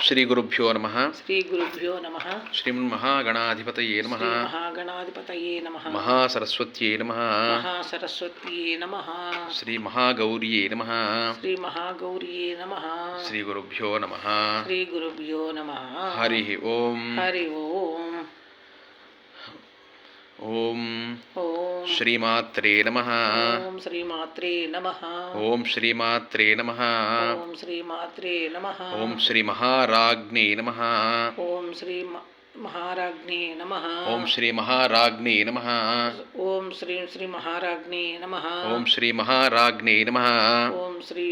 శ్రీ గురుభ్యో నమః. శ్రీ గురుభ్యో నమః. శ్రీమన్మహాగణాధిపతయే నమః. మహాగణాధిపతయే నమః. మహాసరస్వత్యై నమః. మహాసరస్వత్యే నమః. శ్రీ మహాగౌర్యై నమః. శ్రీ మహాగౌర్యే నమః. శ్రీ గురుభ్యో నమః. శ్రీ గురుభ్యో నమః. హరి ఓం. హరి ఓం. ఓం ఓం శ్రీమాత్రే నమః. ఓం శ్రీమాత్రే నమః. ఓం శ్రీమాత్రే నమః. ఓం శ్రీమాత్రే నమః. ఓం శ్రీ మహారాజ్ఞే నమః. ఓం శ్రీ మహారాజ్ఞే నమః. ఓం శ్రీ మహారాజ్ఞే నమః. ఓం శ్రీ మహారాజ్ఞే నమః. ఓం శ్రీ మహారాజ్ఞే నమః. ఓం శ్రీ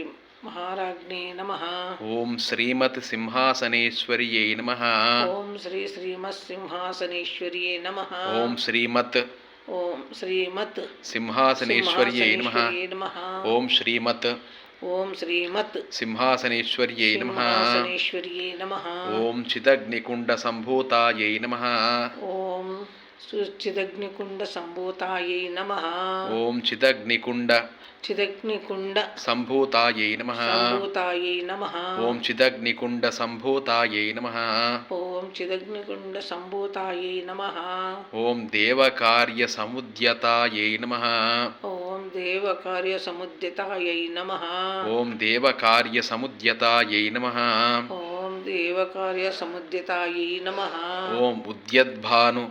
మహారాజ్ఞే నమః. ఓం శ్రీమత్ సింహాసనేశ్వర్యై నమః. ఓం శ్రీమత్సింహాసనేశ్వర్యే నమః. ఓం శ్రీమత్ సింహాసనేశ్వర్యై నమః. ఓం శ్రీమత్ సింహాసనేశ్వర్యై నమః. నమః. ఓం చిదగ్నికుండ సంభూతాయై నమః. ఓం చిదగ్నికుండ సంభూతాయై నమః. ఓం చిదగ్నికుండ సంభూతాయై నమః. సంభూతాయై నమః. ఓం చిదగ్నికుండ సంభూతాయై నమః. ఓం చిదగ్నికుండ సంభూతాయై నమః. ఓం దేవకార్య సముద్యతాయై నమః. ఓం దేవకార్య సముద్యతాయై నమః. ఓం దేవకార్య సముద్యతాయై నమః. ఓం దేవకార్య సముద్యతాయై నమః. ఓం ఉద్యద్భాను.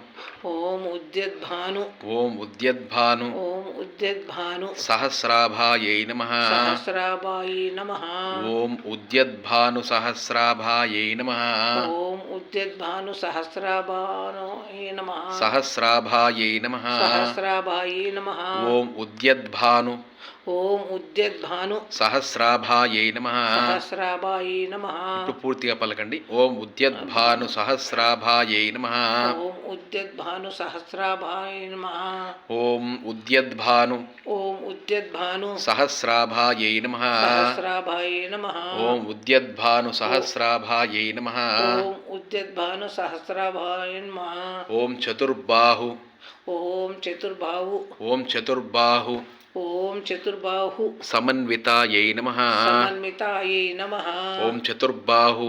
ఓం ఉద్యద్భాను. ఓం ఉద్యద్భాను. ఓం ఉద్యద్భాను. సహస్రాభాయై నమః. సహస్రాభాయై నమః. ఓం ఉద్యద్భాను సహస్రాభాయై నమః. ఓం ఉద్యద్భాను సహస్రాభాయై నమః. సహస్రాభాయై నమః. సహస్రాభాయై నమః. ఓం ఉద్యద్భాను. ఓం ఉద్యద్భాను సహస్రాభాయై నమః. సహస్రాభాయై నమః. ఇప్పుడు పూర్తిగా పలకండి. ఓం ఉద్యద్భాను సహస్రాభాయై నమః. ఓం ఉద్యద్భాను సహస్రాభాయై నమః. ఓం ఉద్యద్భాను. ఓం ఉద్యద్భాను సహస్రాభాయై నమః. సహస్రాభాయై నమః. ఓం ఉద్యద్భాను సహస్రాభాయై నమః. ఓం ఉద్యద్భాను సహస్రాభాయై నమః. ఓం చతుర్బాహు. ఓం చతుర్బాహు. ఓం చతుర్బాహు ఓం చతుర్బాహు సమన్వితాయై నమః. సమన్వితాయై నమః. ఓం చతుర్బాహు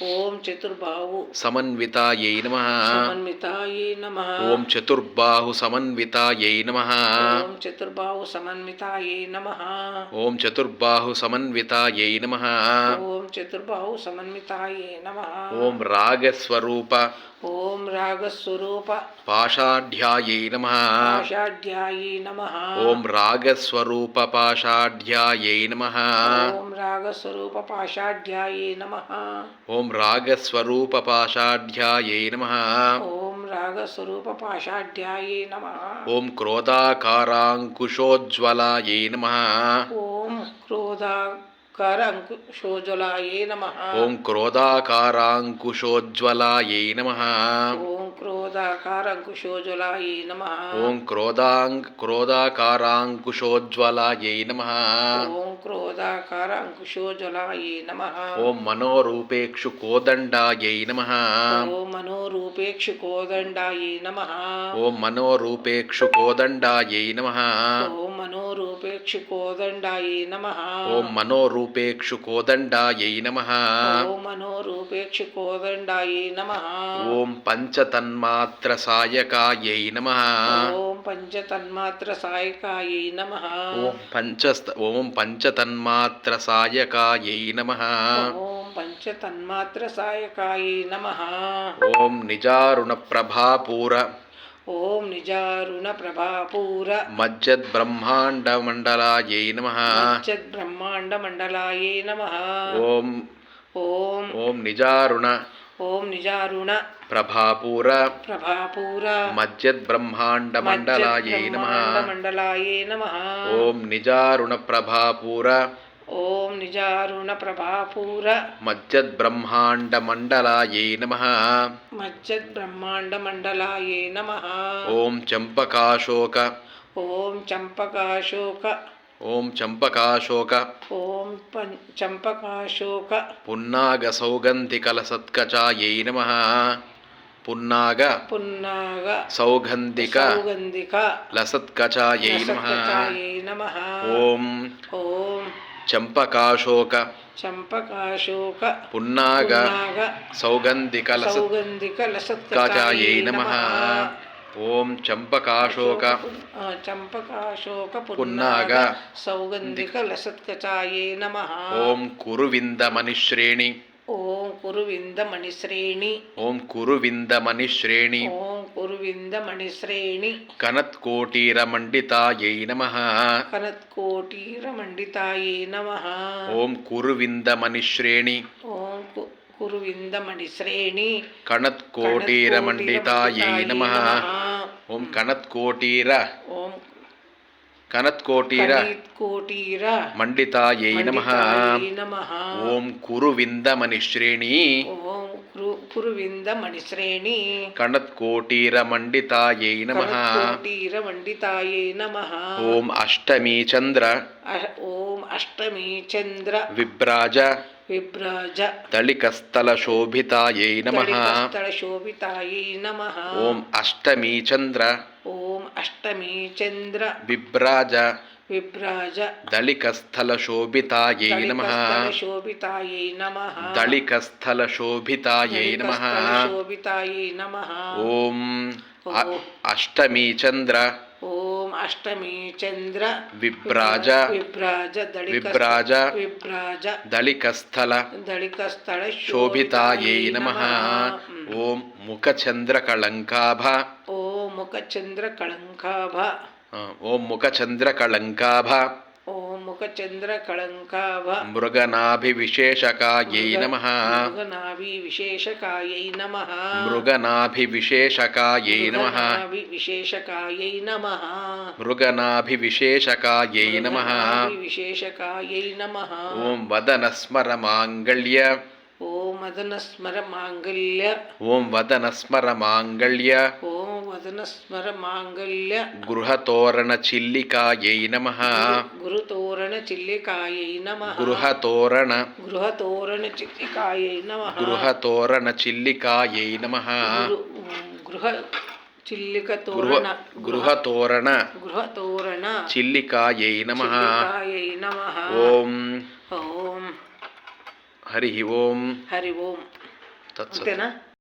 ఓం చతుర్బాహు సమన్వితాయై నమః. సమన్వితాయై నమః. ఓం చతుర్బాహు సమన్వితాయై నమః. ఓం చతుర్బాహు సమన్వితాయై నమః. ఓం చతుర్బాహు సమన్వితాయై నమః. ఓం చతుర్బాహు సమన్వితాయై నమః. ఓం రాగస్వరూప ఓం రాగస్వరూప పాషాఢ్యాయై నమః. పాషాఢ్యాయై నమః. ఓం రాగస్వరూప పాషాఢ్యాయై నమః. ఓం రాగస్వరూప పాషాఢ్యాయై నమః. ఓం రాగస్వరూప పాషాఢ్యాయై నమః. ఓం రాగస్వరూప పాషాఢ్యాయై నమః. ఓం క్రోధాకారాంకుశోజ్వలాయై నమః. ఓం క్రోధాకారాంకుశోజ్వలాయై నమః. ఓం క్రోధాకారాంకుశోజ్వలాయై నమః. ఓం క్రోధాకారాంకుశోజ్వలాయై నమః. ఓం క్రోధాకారాంకుశోజ్వలాయై నమః. ఓం క్రోధాకారాంకుశోజ్వలాయై నమః. ఓం మనోరూపేక్షు కోదండాయై నమః. ఓం మనోరూపేక్షు కోదండాయై నమః. ఓం మనోరూపేక్షు కోదండాయై నమః. ఓం మనోరూపేక్షు కోదండాయై నమః. ఓం మనోరూపేక్షు కోదండాయై నమః. ఓం మనోరూపేక్షు కోదండాయై నమః. ఓం పంచతన్మాత్ర సాయకాయై నమః. ఓం పంచతన్మాత్ర సాయకాయై నమః. ఓం పంచతన్మాత్ర సాయకాయై నమః. ఓం పంచతన్మాత్ర సాయకాయై నమః. ఓం నిజారుణ ప్రభాపూర ఓం నిజారుణ ప్రభాపూర మజ్జద్బ్రహ్మాండమండలాయై నమః. మజ్జద్బ్రహ్మాండమండలాయై నమః. ఓం ఓం ఓం నిజారుణ ప్రభాపూర మజ్జద్బ్రహ్మాండమండలాయై నమః. మండలాయై నమః. ఓం నిజారుణ ప్రభాపూర ఓం నిజారుణ ప్రభాపూర మజ్జద్బ్రహ్మాండమండలాయై నమః. మజ్జద్బ్రహ్మాండమండలాయై నమః. ఓం చంపకాశోక ఓం చంపకాశోక ఓం చంపకాశోక ఓం చంపకాశోక పున్నాగ సౌగంధికలసత్కచాయై నమః. పున్నాగ సౌగంధిక లసత్కచాయై నమః. ఓం చంపకాశోక చంపకాశోక పున్నాగ పున్నాగ సౌగంధికలసత్కాచాయై నమః. ఓం చంపకాశోక చంపకాశోక పున్నాగ సౌగంధిక లసత్కచాయే నమః. ఓం కురువిందమణిశ్రేణి ఓం కురువిందమణిశ్రేణి ఓం కురువిందమణిశ్రేణి ఓం కురువిందమణిశ్రేణి కనత్కోటీరమండితాయై నమః. కనత్కోటీరమండితాయే నమః. ఓం కురువిందమణిశ్రేణి ఓం కురువిందమణిశ్రేణి కనత్కోటీరమండితాయై నమః. ఓం కనత్కోటీర ఓం కనత్కోటీర కోటీర మండితాయై నమః. నమః. ఓం కురువిందమణిశ్రేణి ఓం కురువిందమణిశ్రేణి కనత్కోటీరమండితాయై నమః. కనత్కోటీరమండితాయే నమః. ఓం అష్టమీ చంద్ర ఓం అష్టమీ చంద్ర విభ్రాజ విభ్రాజ దళికస్థలశోభితాయై నమః. శోభితాయే నమః. ఓం అష్టమీ చంద్ర ఓం అష్టమీ చంద్ర విభ్రాజ విభ్రాజ దళికస్థలశోభితాయై నమః. శోభితాయే నమః. దళికస్థలశోభితాయై నమః. శోభితాయే నమః. ఓం అష్టమీ చంద్ర ఓం అష్టమీ చంద్ర విభ్రాజ విభ్రాజ విభ్రాజ విభ్రాజ దళికస్థల దళికస్థల శోభితాయై నమః. ఓం ముఖచంద్రకళంకాభ ఓం ముఖచంద్ర కళంకాభ ఓం ముఖచంద్రకళంకాభ ఓం ముఖచంద్ర కళంకాభ మృగనాభివిశేషకాయై నమః. మృగనాభి విశేషకాయై నమః. మృగనాభివిశేషకాయై నమః. విశేషకాయై నమః. మృగనాభివిశేషకాయై నమః. విశేషకాయై నమః. ఓం వదనస్మర మాంగళ్య ఓం వదనస్మర మాంగళ్య ఓం వదనస్మర మాంగళ్య ఓం వదనస్మర మాంగళ్య గృహతోరణ చిల్లికాయై నమః. గురుతోరణ చిల్లికాయై నమః. గృహతోరణ గృహతోరణ చిల్లికాయై నమః. గృహతోరణ చిల్లికాయై నమః. గృహ చిల్లిక తోరణ గృహతోరణ గృహతోరణ చిల్లికాయై నమః. చిల్లికాయై నమః. ఓం ఓం హరి ఓం హరి ఓం. తత్సత్. అంతేనా?